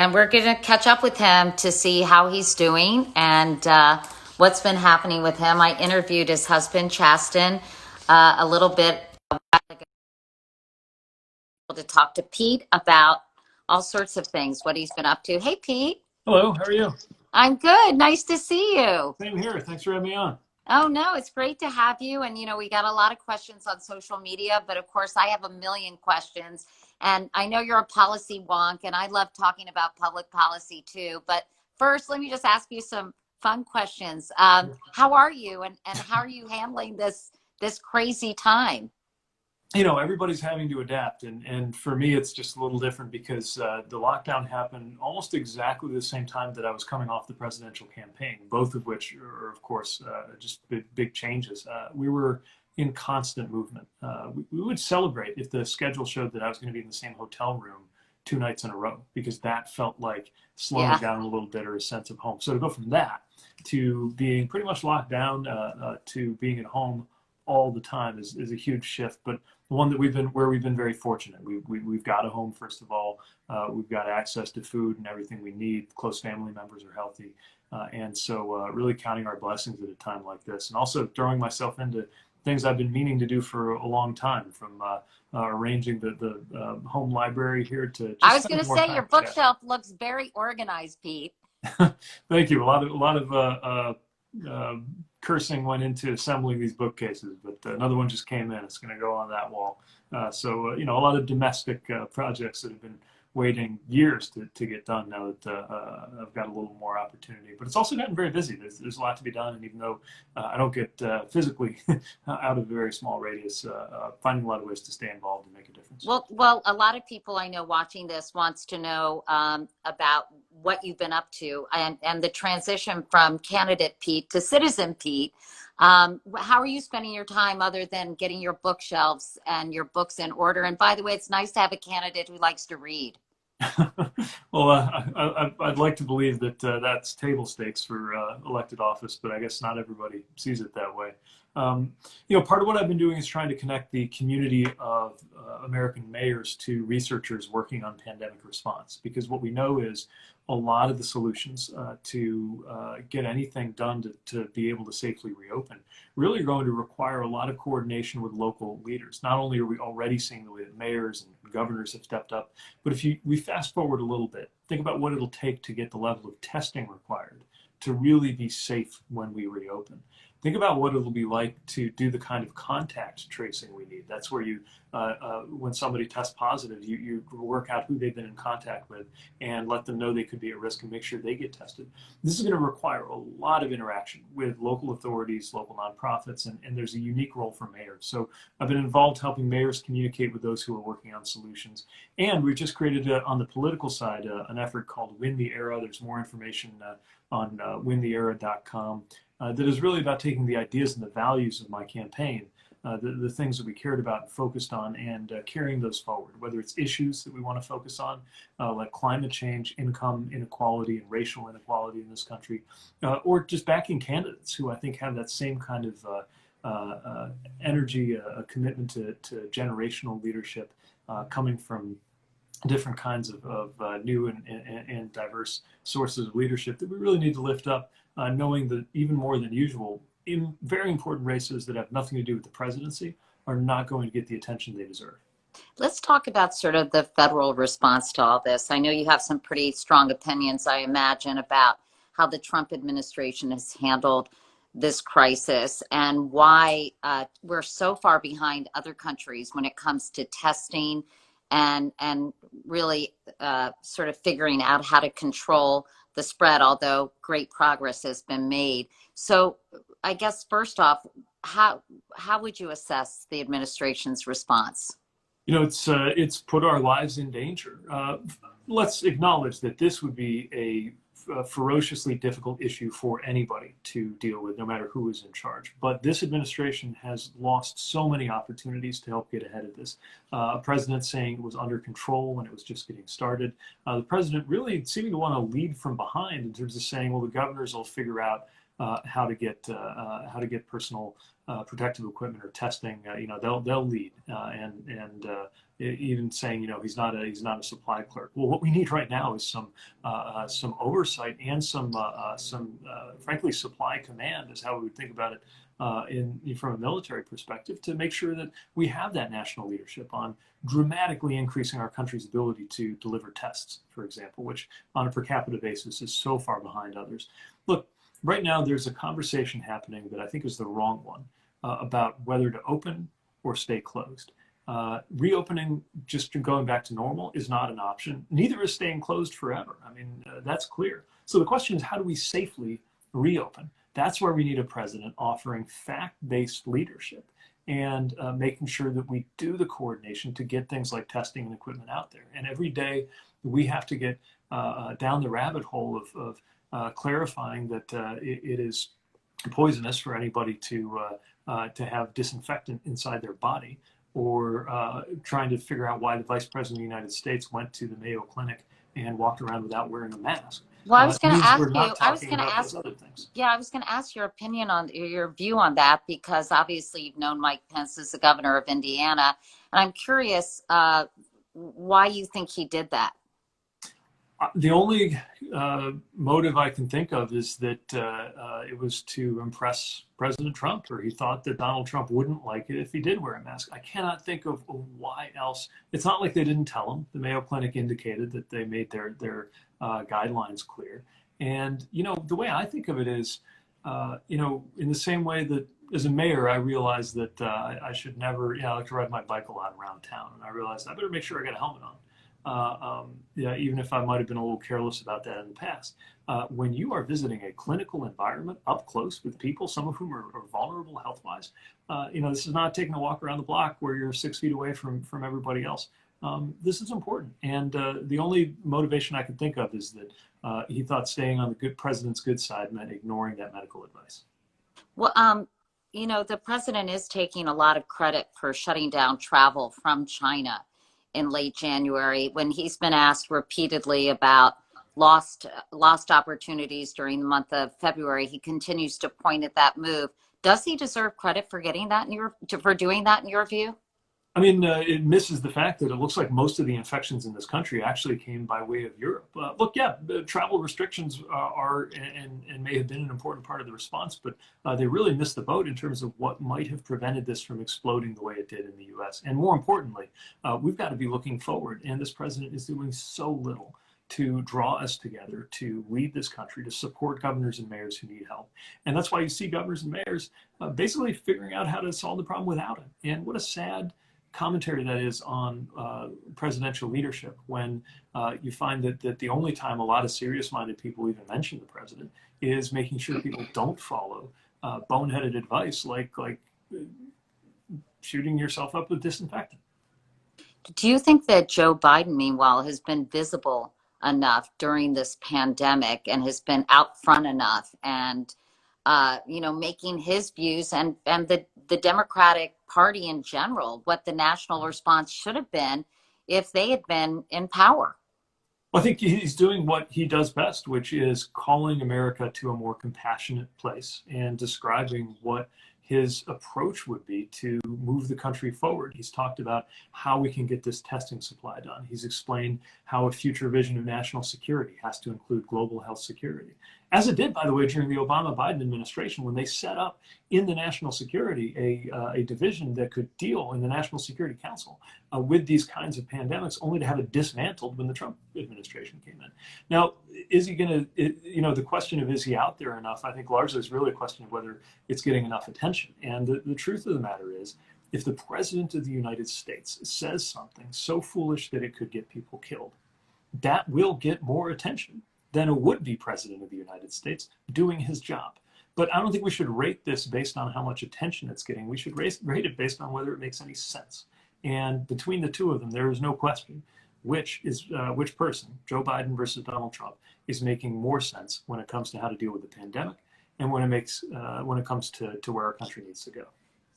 and we're going to catch up with him to see how he's doing and what's been happening with him. I interviewed his husband, Chaston, a little bit a while ago to talk to Pete about all sorts of things, what he's been up to. Hey, Pete. Hello, how are you? I'm good. Nice to see you. Same here. Thanks for having me on. Oh, no, it's great to have you. And, we got a lot of questions on social media, but of course, I have a million questions. And I know you're a policy wonk, and I love talking about public policy too. But first, let me just ask you some fun questions. How are you, and how are you handling this crazy time? Everybody's having to adapt, and for me, it's just a little different because the lockdown happened almost exactly the same time that I was coming off the presidential campaign, both of which are, of course, just big changes. We were in constant movement. We would celebrate if the schedule showed that I was going to be in the same hotel room 2 nights in a row, because that felt like slowing Yeah. down a little bit or a sense of home. So to go from that to being pretty much locked down to being at home all the time is a huge shift, but one that we've been very fortunate. We've got a home, first of all. We've got access to food and everything we need. Close family members are healthy. And so really counting our blessings at a time like this, and also throwing myself into things I've been meaning to do for a long time, from arranging the home library here to I just was going spending to more say your time. Yeah. bookshelf looks very organized, Pete. Thank you. A lot of cursing went into assembling these bookcases, but another one just came in. It's going to go on that wall. A lot of domestic projects that have been waiting years to get done now that I've got a little more opportunity. But it's also gotten very busy. There's a lot to be done, and even though I don't get physically out of a very small radius, finding a lot of ways to stay involved and make a difference. Well, a lot of people I know watching this wants to know about what you've been up to, and the transition from candidate Pete to citizen Pete. How are you spending your time other than getting your bookshelves and your books in order? And by the way, it's nice to have a candidate who likes to read. Well, I'd like to believe that that's table stakes for elected office, but I guess not everybody sees it that way. Part of what I've been doing is trying to connect the community of American mayors to researchers working on pandemic response, because what we know is a lot of the solutions to get anything done to be able to safely reopen really are going to require a lot of coordination with local leaders. Not only are we already seeing the way that mayors and governors have stepped up, but if we fast forward a little bit, think about what it'll take to get the level of testing required to really be safe when we reopen. Think about what it'll be like to do the kind of contact tracing we need. That's where when somebody tests positive, you work out who they've been in contact with and let them know they could be at risk and make sure they get tested. This is going to require a lot of interaction with local authorities, local nonprofits, and there's a unique role for mayors. So I've been involved helping mayors communicate with those who are working on solutions. And we've just created, on the political side, an effort called Win the Era. There's more information on wintheera.com. That is really about taking the ideas and the values of my campaign, the things that we cared about and focused on, and carrying those forward, whether it's issues that we want to focus on, like climate change, income inequality, and racial inequality in this country, or just backing candidates who I think have that same kind of energy, a commitment to generational leadership coming from different kinds of new and diverse sources of leadership that we really need to lift up, knowing that even more than usual, in very important races that have nothing to do with the presidency, are not going to get the attention they deserve. Let's talk about sort of the federal response to all this. I know you have some pretty strong opinions, I imagine, about how the Trump administration has handled this crisis and why we're so far behind other countries when it comes to testing and really sort of figuring out how to control the spread, although great progress has been made. So I guess first off, how would you assess the administration's response? It's put our lives in danger. Let's acknowledge that this would be a ferociously difficult issue for anybody to deal with, no matter who is in charge. But this administration has lost so many opportunities to help get ahead of this. A president saying it was under control when it was just getting started. The president really seeming to want to lead from behind in terms of saying, well, the governors will figure out how to get personal protective equipment or testing. They'll lead, and even saying, he's not a supply clerk. Well, what we need right now is some oversight and some frankly supply command is how we would think about it from a military perspective, to make sure that we have that national leadership on dramatically increasing our country's ability to deliver tests, for example, which on a per capita basis is so far behind others. Look, right now there's a conversation happening that I think is the wrong one about whether to open or stay closed. Reopening, just going back to normal, is not an option. Neither is staying closed forever. I mean, that's clear. So the question is, how do we safely reopen? That's where we need a president offering fact-based leadership and making sure that we do the coordination to get things like testing and equipment out there. And every day we have to get down the rabbit hole of clarifying that it is poisonous for anybody to have disinfectant inside their body, or trying to figure out why the Vice President of the United States went to the Mayo Clinic and walked around without wearing a mask. Well, I was going to ask you, Other things. Yeah, I was going to ask your opinion on your view on that, because obviously you've known Mike Pence as the governor of Indiana, and I'm curious why you think he did that. The only motive I can think of is that it was to impress President Trump, or he thought that Donald Trump wouldn't like it if he did wear a mask. I cannot think of why else. It's not like they didn't tell him. The Mayo Clinic indicated that they made their guidelines clear. And, the way I think of it is, in the same way that as a mayor, I realized that I should never, I like to ride my bike a lot around town. And I realized I better make sure I got a helmet on. Even if I might have been a little careless about that in the past. When you are visiting a clinical environment up close with people, some of whom are vulnerable health-wise, this is not taking a walk around the block where you're 6 feet away from everybody else. This is important. And the only motivation I can think of is that he thought staying on the president's good side meant ignoring that medical advice. Well, the president is taking a lot of credit for shutting down travel from China in late January, when he's been asked repeatedly about lost opportunities during the month of February. He continues to point at that move. Does he deserve credit for getting that for doing that in your view? I mean, it misses the fact that it looks like most of the infections in this country actually came by way of Europe. Look, yeah, travel restrictions are and may have been an important part of the response, but they really missed the boat in terms of what might have prevented this from exploding the way it did in the U.S. And more importantly, we've got to be looking forward. And this president is doing so little to draw us together, to lead this country, to support governors and mayors who need help. And that's why you see governors and mayors basically figuring out how to solve the problem without him. And what a sad commentary that is on presidential leadership, when you find that the only time a lot of serious-minded people even mention the president is making sure people don't follow boneheaded advice like shooting yourself up with disinfectant. Do you think that Joe Biden, meanwhile, has been visible enough during this pandemic and has been out front enough and making his views and the Democratic Party in general, what the national response should have been if they had been in power? Well, I think he's doing what he does best, which is calling America to a more compassionate place and describing what his approach would be to move the country forward. He's talked about how we can get this testing supply done. He's explained how a future vision of national security has to include global health security, as it did, by the way, during the Obama-Biden administration, when they set up in the national security a division that could deal in the National Security Council with these kinds of pandemics, only to have it dismantled when the Trump administration came in. Now, is he going to, the question of is he out there enough, I think largely is really a question of whether it's getting enough attention. And the truth of the matter is, if the president of the United States says something so foolish that it could get people killed, that will get more attention than a would-be president of the United States doing his job. But I don't think we should rate this based on how much attention it's getting. We should rate it based on whether it makes any sense. And between the two of them, there is no question which person, Joe Biden versus Donald Trump, is making more sense when it comes to how to deal with the pandemic and when it comes to where our country needs to go.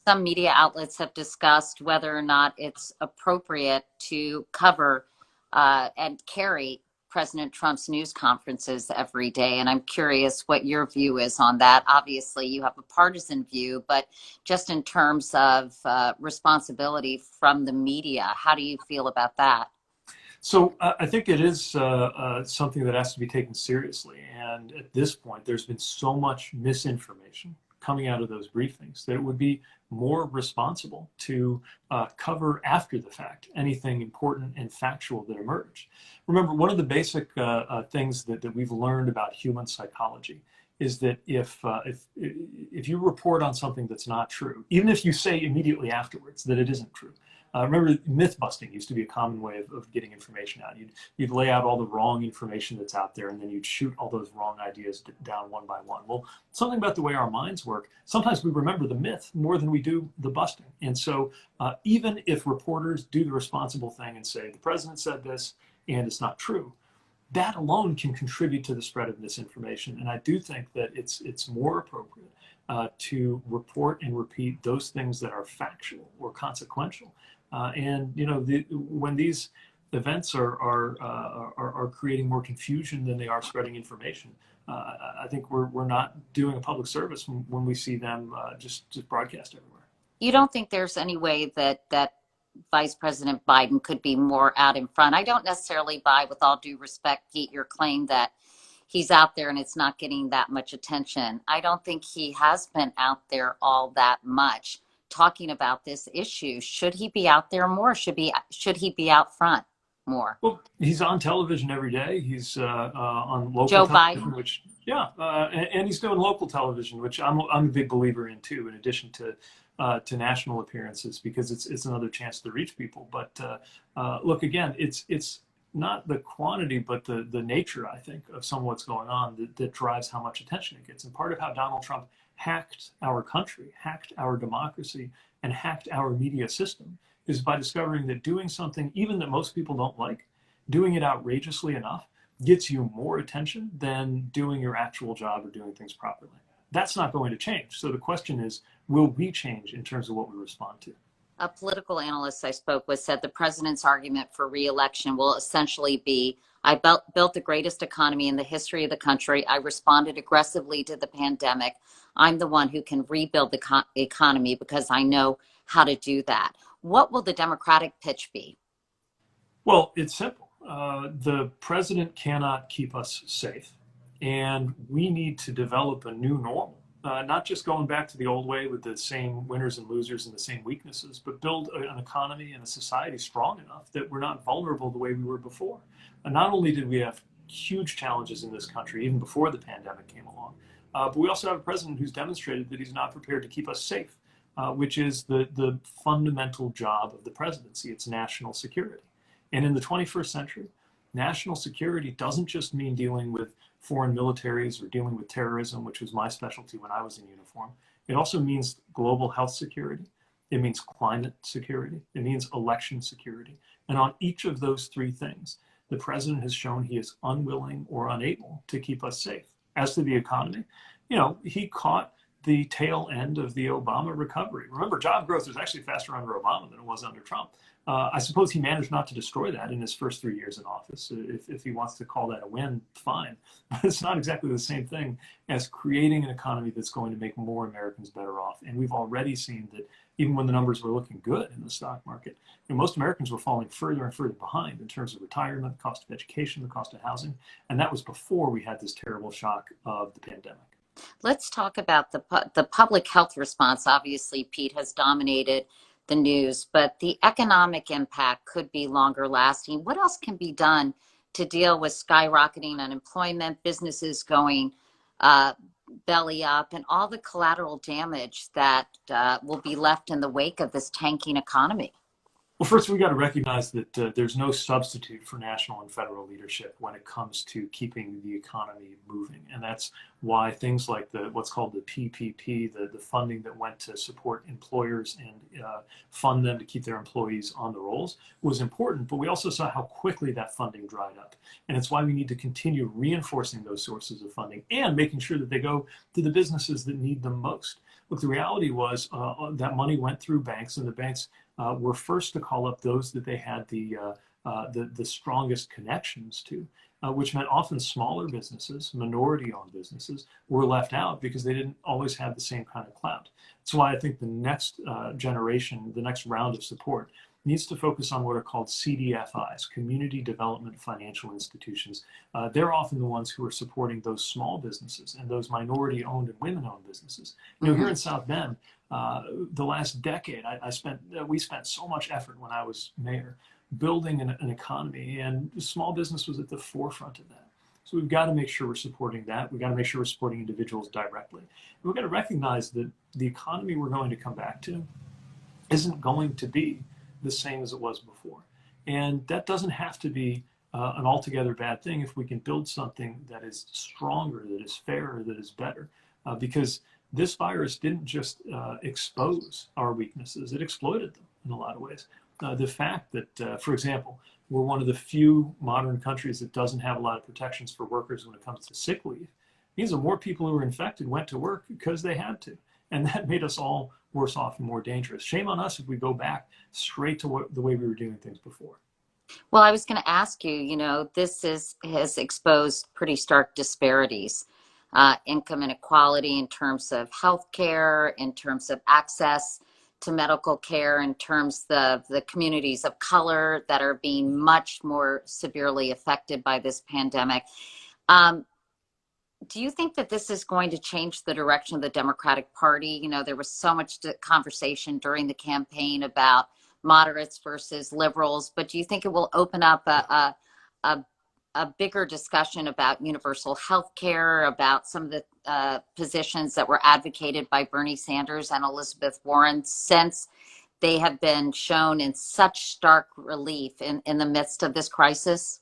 Some media outlets have discussed whether or not it's appropriate to cover and carry President Trump's news conferences every day, and I'm curious what your view is on that. Obviously, you have a partisan view, but just in terms of responsibility from the media, how do you feel about that? So I think it is something that has to be taken seriously. And at this point, there's been so much misinformation coming out of those briefings that it would be more responsible to cover after the fact anything important and factual that emerged. Remember, one of the basic things that we've learned about human psychology is that if you report on something that's not true, even if you say immediately afterwards that it isn't true. Remember, myth busting used to be a common way of getting information out. You'd lay out all the wrong information that's out there, and then you'd shoot all those wrong ideas down one by one. Well, something about the way our minds work, sometimes we remember the myth more than we do the busting. And so even if reporters do the responsible thing and say, the president said this, and it's not true, that alone can contribute to the spread of misinformation. And I do think that it's more appropriate to report and repeat those things that are factual or consequential. And you know, when these events are creating more confusion than they are spreading information, I think we're not doing a public service when we see them just broadcast everywhere. You don't think there's any way that Vice President Biden could be more out in front? I don't necessarily buy, with all due respect, Pete, your claim that he's out there and it's not getting that much attention. I don't think he has been out there all that much talking about this issue. Should he be out there more? Should he be out front more? Well, he's on television every day. He's on local Joe television, Biden? which and he's doing local television, which I'm a big believer in too. In addition to national appearances, because it's another chance to reach people. But look, again, it's not the quantity, but the nature, I think, of some of what's going on that drives how much attention it gets. And part of how Donald Trump hacked our country, hacked our democracy, and hacked our media system is by discovering that doing something, even that most people don't like, doing it outrageously enough, gets you more attention than doing your actual job or doing things properly. That's not going to change. So the question is, will we change in terms of what we respond to? A political analyst I spoke with said the president's argument for re-election will essentially be, I built the greatest economy in the history of the country. I responded aggressively to the pandemic. I'm the one who can rebuild the economy because I know how to do that. What will the Democratic pitch be? Well, it's simple. The president cannot keep us safe, and we need to develop a new normal. Not just going back to the old way with the same winners and losers and the same weaknesses, but build an economy and a society strong enough that we're not vulnerable the way we were before. And not only did we have huge challenges in this country, even before the pandemic came along, but we also have a president who's demonstrated that he's not prepared to keep us safe, which is the fundamental job of the presidency. It's national security. And in the 21st century, national security doesn't just mean dealing with foreign militaries or dealing with terrorism, which was my specialty when I was in uniform. It also means global health security. It means climate security. It means election security. And on each of those three things, the president has shown he is unwilling or unable to keep us safe. As to the economy, you know, he caught the tail end of the Obama recovery. Remember, job growth was actually faster under Obama than it was under Trump. I suppose he managed not to destroy that in his first 3 years in office. If he wants to call that a win, fine. But it's not exactly the same thing as creating an economy that's going to make more Americans better off. And we've already seen that even when the numbers were looking good in the stock market, you know, most Americans were falling further and further behind in terms of retirement, the cost of education, the cost of housing. And that was before we had this terrible shock of the pandemic. Let's talk about the public health response. Obviously, Pete, has dominated the news, but the economic impact could be longer lasting. What else can be done to deal with skyrocketing unemployment, businesses going belly up, and all the collateral damage that will be left in the wake of this tanking economy? Well, first, we got to recognize that there's no substitute for national and federal leadership when it comes to keeping the economy moving. And that's why things like what's called the PPP, the funding that went to support employers and fund them to keep their employees on the rolls, was important. But we also saw how quickly that funding dried up. And it's why we need to continue reinforcing those sources of funding and making sure that they go to the businesses that need them most. Look, the reality was that money went through banks, and the banks were first to call up those that they had the strongest connections to. which meant often smaller businesses, minority-owned businesses, were left out because they didn't always have the same kind of clout. That's why I think the next generation, the next round of support, needs to focus on what are called CDFIs, Community Development Financial Institutions. They're often the ones who are supporting those small businesses and those minority-owned and women-owned businesses. You know, here in South Bend, the last decade, we spent so much effort when I was mayor building an economy, and small business was at the forefront of that. So we've got to make sure we're supporting that. We've got to make sure we're supporting individuals directly. And we've got to recognize that the economy we're going to come back to isn't going to be the same as it was before. And that doesn't have to be an altogether bad thing if we can build something that is stronger, that is fairer, that is better. Because this virus didn't just expose our weaknesses, it exploited them in a lot of ways. The fact that, for example, we're one of the few modern countries that doesn't have a lot of protections for workers when it comes to sick leave means that more people who were infected went to work because they had to. And that made us all worse off and more dangerous. Shame on us if we go back straight to the way we were doing things before. Well, I was going to ask you, you know, this has exposed pretty stark disparities, income inequality in terms of healthcare, in terms of access to medical care, in terms of the communities of color that are being much more severely affected by this pandemic. Do you think that this is going to change the direction of the Democratic Party? You know, there was so much conversation during the campaign about moderates versus liberals, but do you think it will open up a bigger discussion about universal health care, about some of the positions that were advocated by Bernie Sanders and Elizabeth Warren, since they have been shown in such stark relief in the midst of this crisis?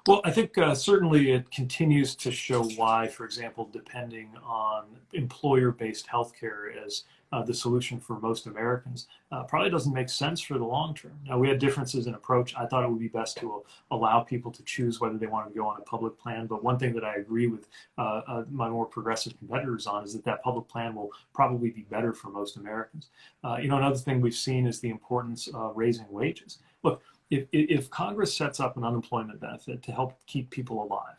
Well, I think certainly it continues to show why, for example, depending on employer-based healthcare as the solution for most Americans probably doesn't make sense for the long term. Now, we had differences in approach. I thought it would be best to allow people to choose whether they want to go on a public plan. But one thing that I agree with my more progressive competitors on is that public plan will probably be better for most Americans. You know, another thing we've seen is the importance of raising wages. Look, if Congress sets up an unemployment benefit to help keep people alive,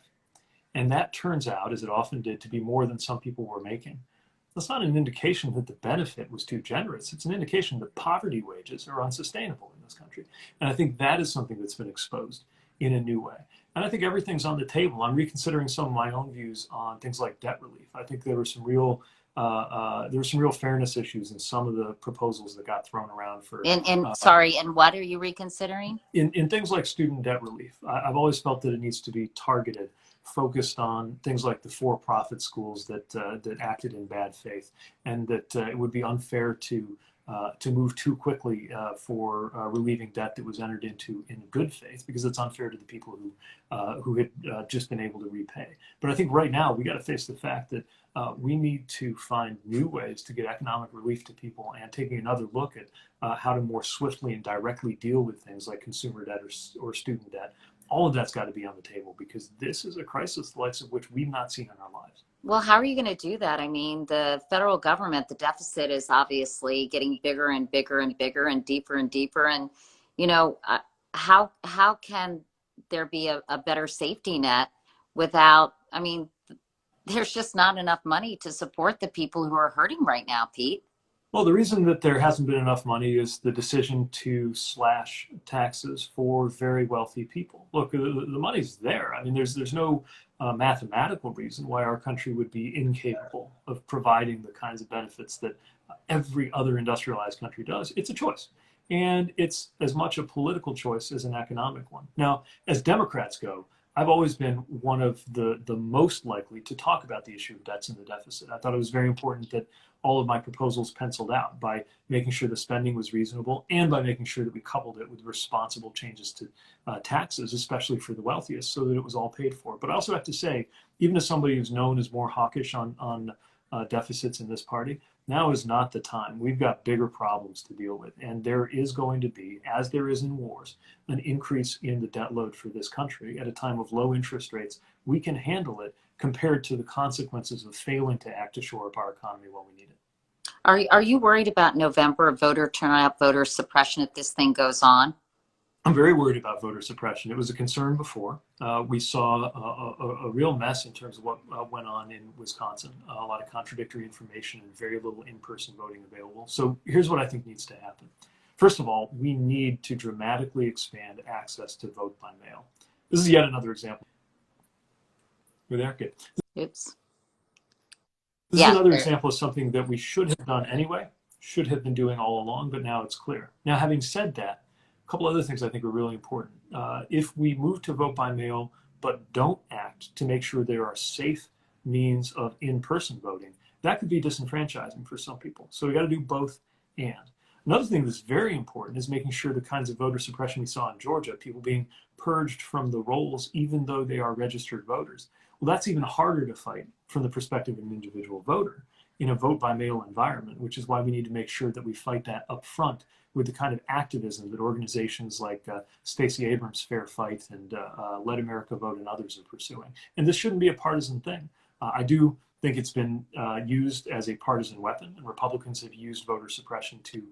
and that turns out, as it often did, to be more than some people were making, that's not an indication that the benefit was too generous. It's an indication that poverty wages are unsustainable in this country. And I think that is something that's been exposed in a new way. And I think everything's on the table. I'm reconsidering some of my own views on things like debt relief. I think there were some real fairness issues in some of the proposals that got thrown around for. Sorry, and what are you reconsidering? In things like student debt relief, I've always felt that it needs to be targeted, focused on things like the for-profit schools that acted in bad faith, and that it would be unfair to move too quickly for relieving debt that was entered into in good faith, because it's unfair to the people who had just been able to repay. But I think right now we got to face the fact that we need to find new ways to get economic relief to people, and taking another look at how to more swiftly and directly deal with things like consumer debt or student debt. All of that's got to be on the table, because this is a crisis the likes of which we've not seen in our lives. Well, how are you going to do that? I mean, the federal government, the deficit is obviously getting bigger and bigger and bigger and deeper and deeper. And, you know, how can there be a better safety net without, I mean, there's just not enough money to support the people who are hurting right now, Pete. Well, the reason that there hasn't been enough money is the decision to slash taxes for very wealthy people. Look, the money's there. I mean, there's no mathematical reason why our country would be incapable of providing the kinds of benefits that every other industrialized country does. It's a choice. And it's as much a political choice as an economic one. Now, as Democrats go, I've always been one of the most likely to talk about the issue of debts and the deficit. I thought it was very important that all of my proposals penciled out by making sure the spending was reasonable, and by making sure that we coupled it with responsible changes to taxes, especially for the wealthiest, so that it was all paid for. But I also have to say, even as somebody who's known as more hawkish on deficits in this party, now is not the time. We've got bigger problems to deal with. And there is going to be, as there is in wars, an increase in the debt load for this country at a time of low interest rates. We can handle it compared to the consequences of failing to act to shore up our economy while we need it. Are you worried about November voter turnout, voter suppression if this thing goes on? I'm very worried about voter suppression. It was a concern before. We saw a real mess in terms of what went on in Wisconsin. A lot of contradictory information and very little in-person voting available. So here's what I think needs to happen. First of all, we need to dramatically expand access to vote by mail. This is yet another example. We're there? Good. Oops. This is another example of something that we should have done anyway, should have been doing all along, but now it's clear. Now, having said that, a couple other things I think are really important. If we move to vote by mail, but don't act to make sure there are safe means of in-person voting, that could be disenfranchising for some people. So we got to do both and. Another thing that's very important is making sure the kinds of voter suppression we saw in Georgia, people being purged from the rolls even though they are registered voters. Well, that's even harder to fight from the perspective of an individual voter in a vote by mail environment, which is why we need to make sure that we fight that up front with the kind of activism that organizations like Stacey Abrams' Fair Fight and Let America Vote and others are pursuing. And this shouldn't be a partisan thing. I do think it's been used as a partisan weapon, and Republicans have used voter suppression to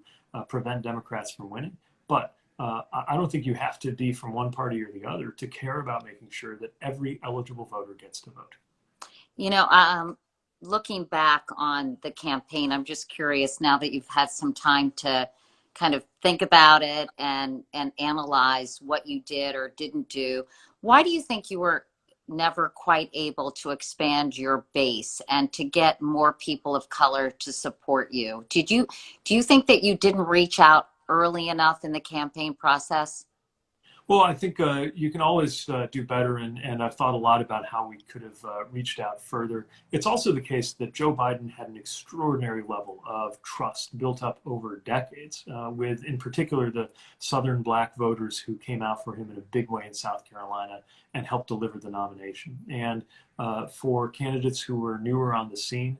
prevent Democrats from winning. But I don't think you have to be from one party or the other to care about making sure that every eligible voter gets to vote. You know, looking back on the campaign, I'm just curious now that you've had some time to kind of think about it and analyze what you did or didn't do. Why do you think you were never quite able to expand your base and to get more people of color to support you? Do you think that you didn't reach out early enough in the campaign process? Well, I think you can always do better, and I've thought a lot about how we could have reached out further. It's also the case that Joe Biden had an extraordinary level of trust built up over decades, with, in particular, the Southern Black voters who came out for him in a big way in South Carolina and helped deliver the nomination. And for candidates who were newer on the scene,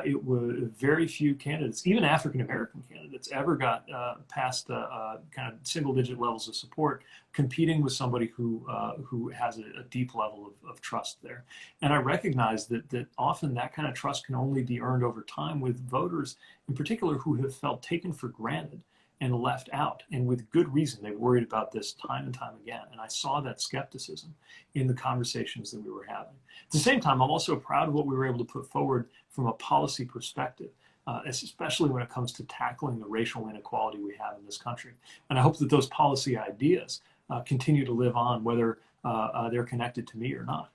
it was very few candidates, even African-American candidates, ever got past kind of single-digit levels of support competing with somebody who has a deep level of trust there. And I recognize that often that kind of trust can only be earned over time with voters, in particular, who have felt taken for granted and left out. And with good reason, they've worried about this time and time again. And I saw that skepticism in the conversations that we were having. At the same time, I'm also proud of what we were able to put forward from a policy perspective, especially when it comes to tackling the racial inequality we have in this country. And I hope that those policy ideas continue to live on, whether they're connected to me or not.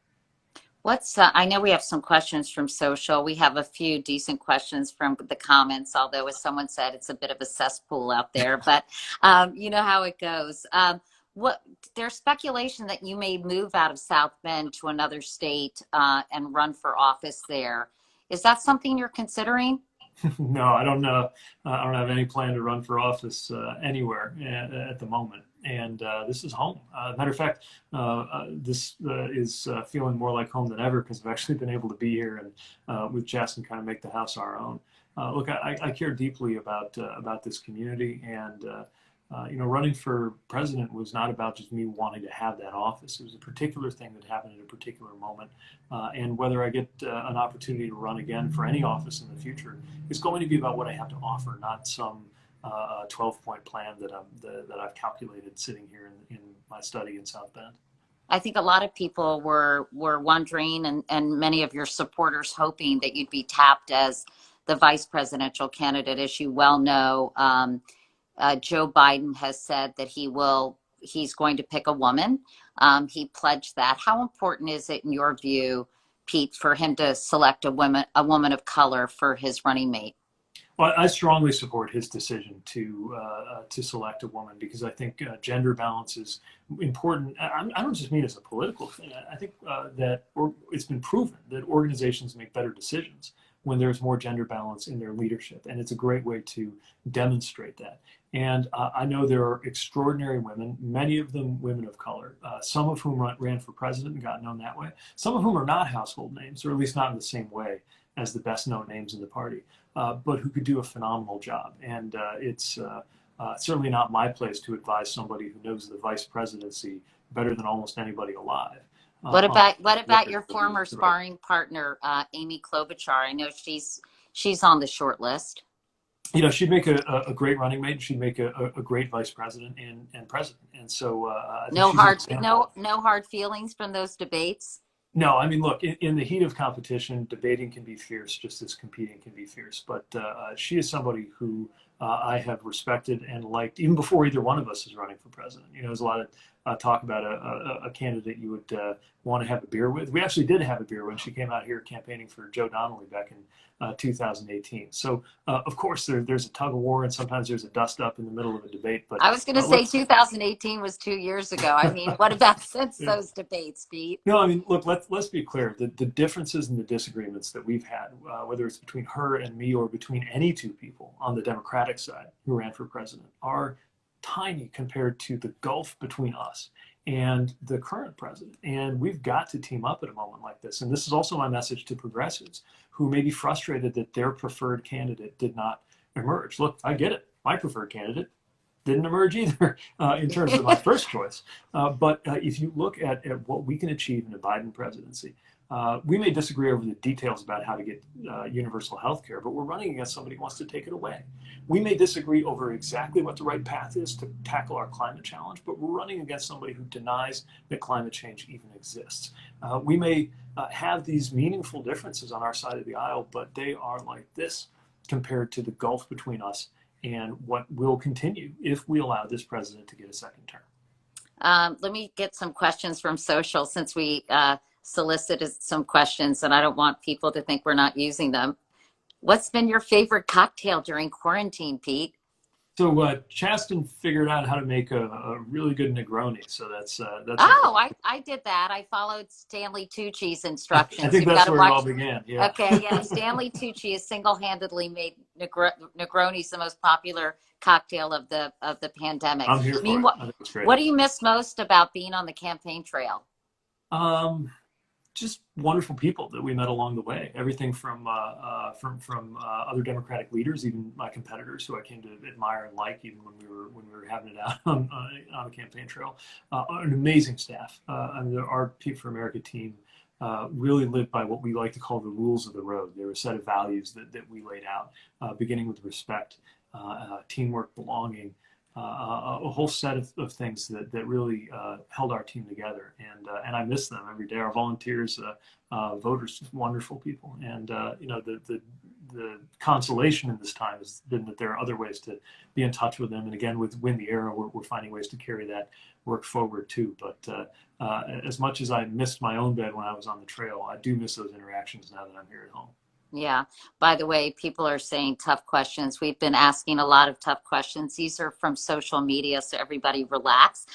I know we have some questions from social. We have a few decent questions from the comments, although as someone said, it's a bit of a cesspool out there, but you know how it goes. There's speculation that you may move out of South Bend to another state and run for office there. Is that something you're considering? No, I don't know. I don't have any plan to run for office anywhere at the moment. And this is home. Matter of fact, this is feeling more like home than ever because I've actually been able to be here and with Chaston kind of make the house our own. Look, I care deeply about this community, and you know, running for president was not about just me wanting to have that office. It was a particular thing that happened at a particular moment, and whether I get an opportunity to run again for any office in the future is going to be about what I have to offer, not some 12-point plan that I've calculated sitting here in my study in South Bend. I think a lot of people were wondering, and many of your supporters hoping that you'd be tapped as the vice presidential candidate. As you well know, Joe Biden has said that he's going to pick a woman. He pledged that. How important is it in your view, Pete, for him to select a woman of color for his running mate? Well, I strongly support his decision to select a woman because I think gender balance is important. I don't just mean as a political thing. I think that it's been proven that organizations make better decisions when there's more gender balance in their leadership, and it's a great way to demonstrate that. And I know there are extraordinary women, many of them women of color, some of whom ran for president and got known that way, some of whom are not household names, or at least not in the same way as the best known names in the party, but who could do a phenomenal job. And it's certainly not my place to advise somebody who knows the vice presidency better than almost anybody alive. What about your former sparring partner, Amy Klobuchar? I know she's on the short list. she'd make a great running mate. She'd make a great vice president and president. And so I think she's an example. No hard feelings from those debates. No, I mean, look, in the heat of competition, debating can be fierce, just as competing can be fierce. But she is somebody who I have respected and liked even before either one of us is running for president. There's a lot of talk about a candidate you would want to have a beer with. We actually did have a beer when she came out here campaigning for Joe Donnelly back in 2018. So, of course, there's a tug of war, and sometimes there's a dust up in the middle of a debate. But I was going to say 2018 was 2 years ago. I mean, what about since those debates, Pete? No, I mean, look, let's be clear. The differences and the disagreements that we've had, whether it's between her and me or between any two people on the Democratic side who ran for president, are tiny compared to the gulf between us and the current president. And we've got to team up at a moment like this. And this is also my message to progressives who may be frustrated that their preferred candidate did not emerge. Look, I get it. My preferred candidate didn't emerge either in terms of my first choice. But if you look at what we can achieve in a Biden presidency, we may disagree over the details about how to get universal health care, but we're running against somebody who wants to take it away. We may disagree over exactly what the right path is to tackle our climate challenge, but we're running against somebody who denies that climate change even exists. We may have these meaningful differences on our side of the aisle, but they are like this compared to the gulf between us and what will continue if we allow this president to get a second term. Let me get some questions from social since we solicited some questions, and I don't want people to think we're not using them. What's been your favorite cocktail during quarantine, Pete? So Chaston figured out how to make a really good Negroni. So that's. Oh, I did that. I followed Stanley Tucci's instructions. I think that's where it all began. Yeah. Okay, yeah. Stanley Tucci has single-handedly made Negroni's the most popular cocktail of the pandemic. I'm here for it. I think it's great. What do you miss most about being on the campaign trail? Just wonderful people that we met along the way. Everything from other Democratic leaders, even my competitors who I came to admire and like, even when we were having it out on the campaign trail. An amazing staff. Our Pete for America team really lived by what we like to call the rules of the road. There were a set of values that we laid out, beginning with respect, teamwork, belonging. A whole set of things that really held our team together, and I miss them every day. Our volunteers, voters, just wonderful people, and the consolation in this time has been that there are other ways to be in touch with them. And again, with Win the Era, we're finding ways to carry that work forward too. But as much as I missed my own bed when I was on the trail, I do miss those interactions now that I'm here at home. Yeah. By the way, people are saying tough questions. We've been asking a lot of tough questions. These are from social media, so everybody relax.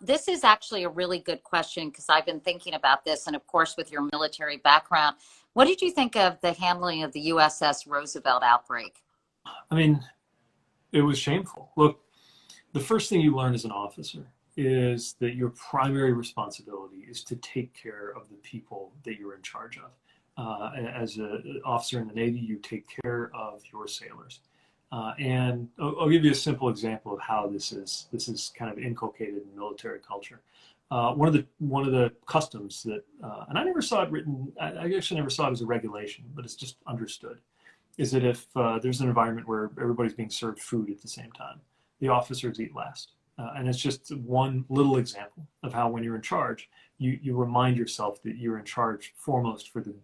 This is actually a really good question because I've been thinking about this. And of course, with your military background, what did you think of the handling of the USS Roosevelt outbreak? I mean, it was shameful. Look, the first thing you learn as an officer is that your primary responsibility is to take care of the people that you're in charge of. As an officer in the Navy, you take care of your sailors. And I'll give you a simple example of how this is kind of inculcated in military culture. One of the customs that, and I never saw it written, I actually never saw it as a regulation, but it's just understood, is that if there's an environment where everybody's being served food at the same time, the officers eat last. And it's just one little example of how when you're in charge, you remind yourself that you're in charge foremost for the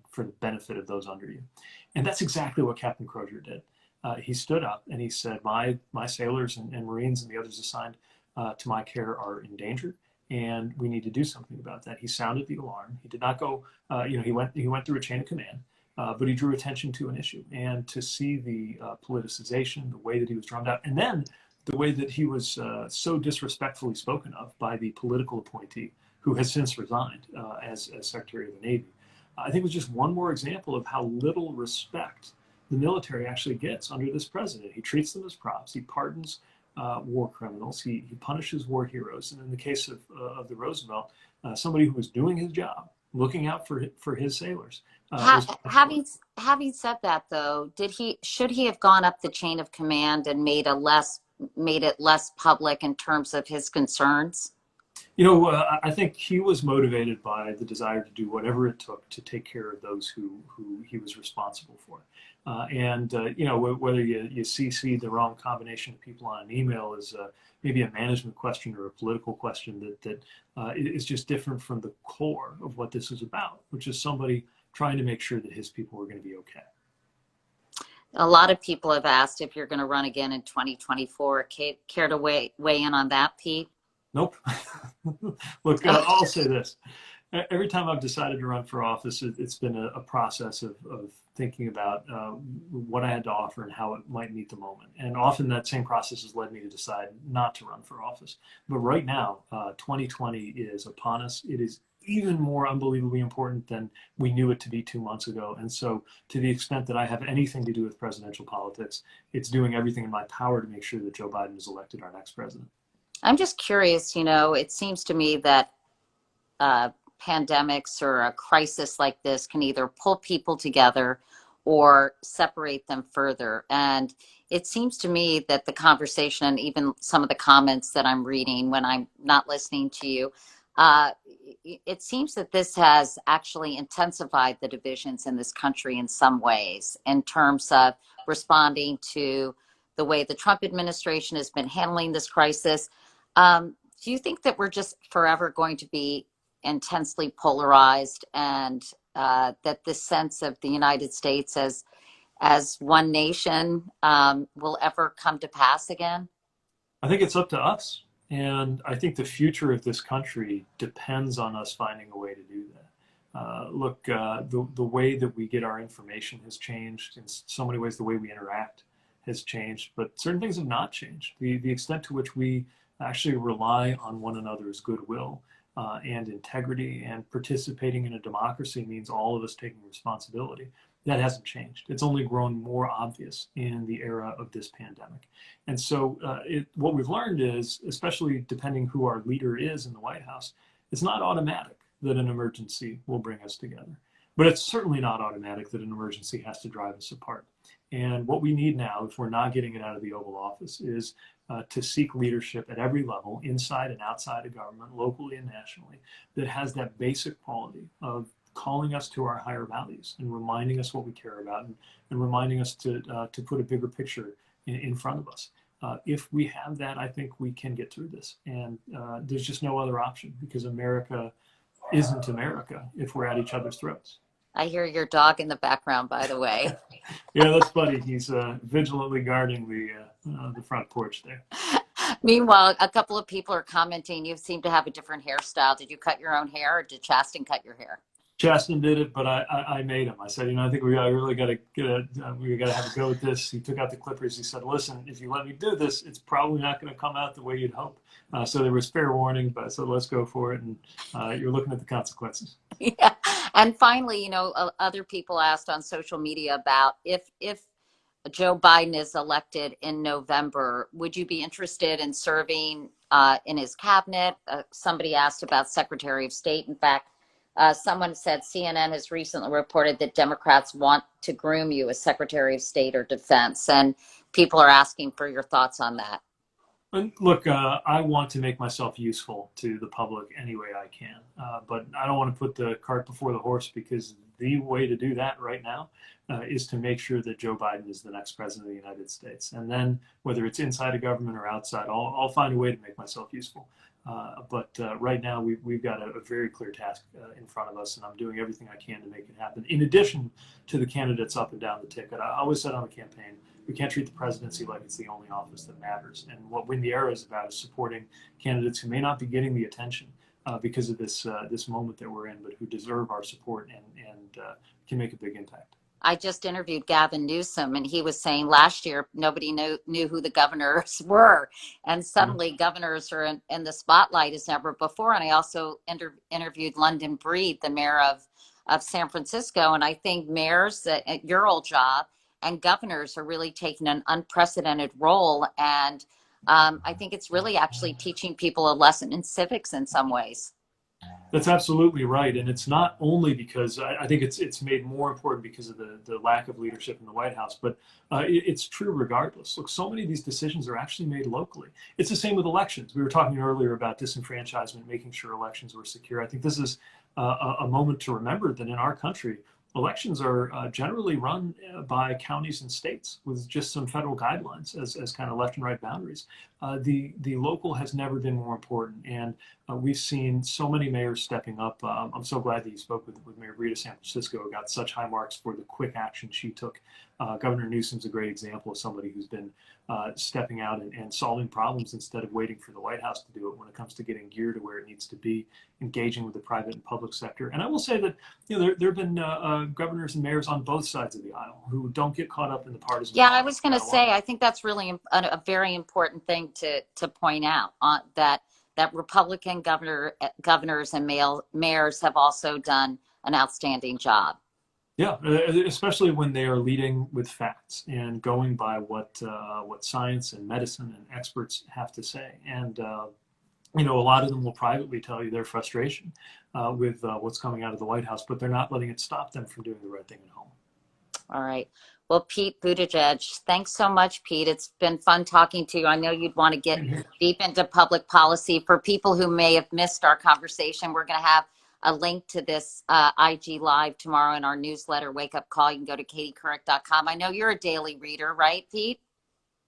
benefit of those under you. And that's exactly what Captain Crozier did. He stood up and he said, my sailors and Marines and the others assigned to my care are endangered, and we need to do something about that. He sounded the alarm. He did not go, he went through a chain of command, but he drew attention to an issue. And to see the politicization, the way that he was drummed out, and then the way that he was so disrespectfully spoken of by the political appointee who has since resigned as Secretary of the Navy, I think was just one more example of how little respect the military actually gets under this president. He treats them as props. He pardons war criminals. He punishes war heroes. And in the case of the Roosevelt, somebody who was doing his job, looking out for his sailors. Having said that, though, should he have gone up the chain of command and made it less public in terms of his concerns? I think he was motivated by the desire to do whatever it took to take care of those who he was responsible for. Whether you CC the wrong combination of people on an email is maybe a management question or a political question that is just different from the core of what this is about, which is somebody trying to make sure that his people are going to be okay. A lot of people have asked if you're going to run again in 2024. Care to weigh in on that, Pete? Nope. Look, I'll say this. Every time I've decided to run for office, it's been a process of thinking about what I had to offer and how it might meet the moment. And often that same process has led me to decide not to run for office. But right now, 2020 is upon us. It is even more unbelievably important than we knew it to be 2 months ago. And so to the extent that I have anything to do with presidential politics, it's doing everything in my power to make sure that Joe Biden is elected our next president. I'm just curious, it seems to me that pandemics or a crisis like this can either pull people together or separate them further. And it seems to me that the conversation and even some of the comments that I'm reading when I'm not listening to you, it seems that this has actually intensified the divisions in this country in some ways in terms of responding to the way the Trump administration has been handling this crisis. Do you think that we're just forever going to be intensely polarized, and that this sense of the United States as one nation will ever come to pass again? I think it's up to us. And I think the future of this country depends on us finding a way to do that. The way that we get our information has changed. In so many ways, the way we interact has changed, but certain things have not changed. The extent to which we actually rely on one another's goodwill and integrity and participating in a democracy means all of us taking responsibility. That hasn't changed. It's only grown more obvious in the era of this pandemic. And so what we've learned is, especially depending who our leader is in the White House, it's not automatic that an emergency will bring us together. But it's certainly not automatic that an emergency has to drive us apart. And what we need now, if we're not getting it out of the Oval Office, is to seek leadership at every level, inside and outside of government, locally and nationally, that has that basic quality of calling us to our higher values and reminding us what we care about, and reminding us to put a bigger picture in front of us. If we have that, I think we can get through this. And there's just no other option, because America isn't America if we're at each other's throats. I hear your dog in the background, by the way. Yeah, that's Buddy. He's vigilantly guarding the front porch there. Meanwhile, a couple of people are commenting you seem to have a different hairstyle. Did you cut your own hair, or did Chaston cut your hair? Chaston did it, but I made him. I said, I think we really got to have a go at this. He took out the clippers. He said, listen, if you let me do this, it's probably not going to come out the way you'd hope. So there was fair warning, but I said, let's go for it. And you're looking at the consequences. Yeah. And finally, other people asked on social media about if Joe Biden is elected in November, would you be interested in serving in his cabinet? Somebody asked about Secretary of State. In fact, someone said CNN has recently reported that Democrats want to groom you as Secretary of State or Defense, and people are asking for your thoughts on that. And look, I want to make myself useful to the public any way I can, but I don't want to put the cart before the horse, because the way to do that right now is to make sure that Joe Biden is the next president of the United States. And then whether it's inside of government or outside, I'll find a way to make myself useful. But right now, we've got a very clear task in front of us, and I'm doing everything I can to make it happen. In addition to the candidates up and down the ticket, I always said on the campaign, we can't treat the presidency like it's the only office that matters. And what Win the Era is about is supporting candidates who may not be getting the attention because of this moment that we're in, but who deserve our support and can make a big impact. I just interviewed Gavin Newsom, and he was saying last year nobody knew who the governors were, and suddenly governors are in the spotlight as never before. And I also interviewed London Breed, the mayor of San Francisco, and I think mayors at your old job and governors are really taking an unprecedented role, and I think it's really actually teaching people a lesson in civics in some ways. That's absolutely right, and it's not only because I think it's made more important because of the lack of leadership in the White House, but it's true regardless. Look, so many of these decisions are actually made locally. It's the same with elections. We were talking earlier about disenfranchisement, making sure elections were secure. I think this is a moment to remember that in our country, elections are generally run by counties and states with just some federal guidelines as kind of left and right boundaries. The local has never been more important, and we've seen so many mayors stepping up. I'm so glad that you spoke with Mayor Breed of San Francisco, got such high marks for the quick action she took. Governor Newsom's a great example of somebody who's been stepping out and solving problems instead of waiting for the White House to do it when it comes to getting gear to where it needs to be, engaging with the private and public sector. And I will say that there have been governors and mayors on both sides of the aisle who don't get caught up in the partisan. Yeah, I was going to say, I think that's really a very important thing to point out, that Republican governors and mayors have also done an outstanding job. Yeah, especially when they are leading with facts and going by what science and medicine and experts have to say. And a lot of them will privately tell you their frustration with what's coming out of the White House, but they're not letting it stop them from doing the right thing at home. All right. Well, Pete Buttigieg, thanks so much, Pete. It's been fun talking to you. I know you'd want to get deep into public policy. For people who may have missed our conversation, we're going to have a link to this IG Live tomorrow in our newsletter, Wake Up Call. You can go to katiecouric.com. I know you're a daily reader, right, Pete?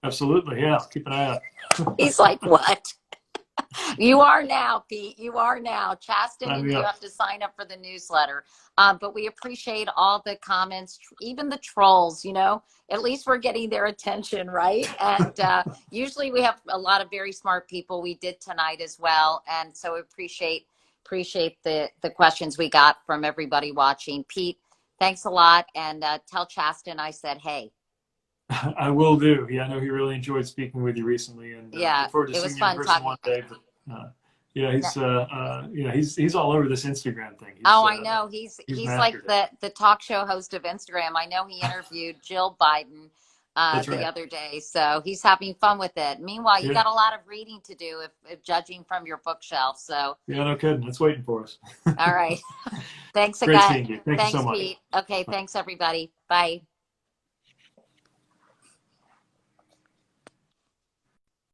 Absolutely, yeah. Keep an eye out. He's like, what? You are now, Pete. You are now. Chaston, and you have to sign up for the newsletter. But we appreciate all the comments, even the trolls, At least we're getting their attention, right? And usually we have a lot of very smart people. We did tonight as well. And so we appreciate the questions we got from everybody watching. Pete, thanks a lot. And tell Chaston I said, hey. I will do. Yeah, I know he really enjoyed speaking with you recently, and look forward to seeing you in person one day. But he's all over this Instagram thing. I know he's like the talk show host of Instagram. I know he interviewed Jill Biden the other day, so he's having fun with it. Meanwhile, you got a lot of reading to do, if judging from your bookshelf. So yeah, no kidding. It's waiting for us. All right. Thanks again. Great seeing you. Thanks so much. Pete. Okay, thanks everybody. Bye.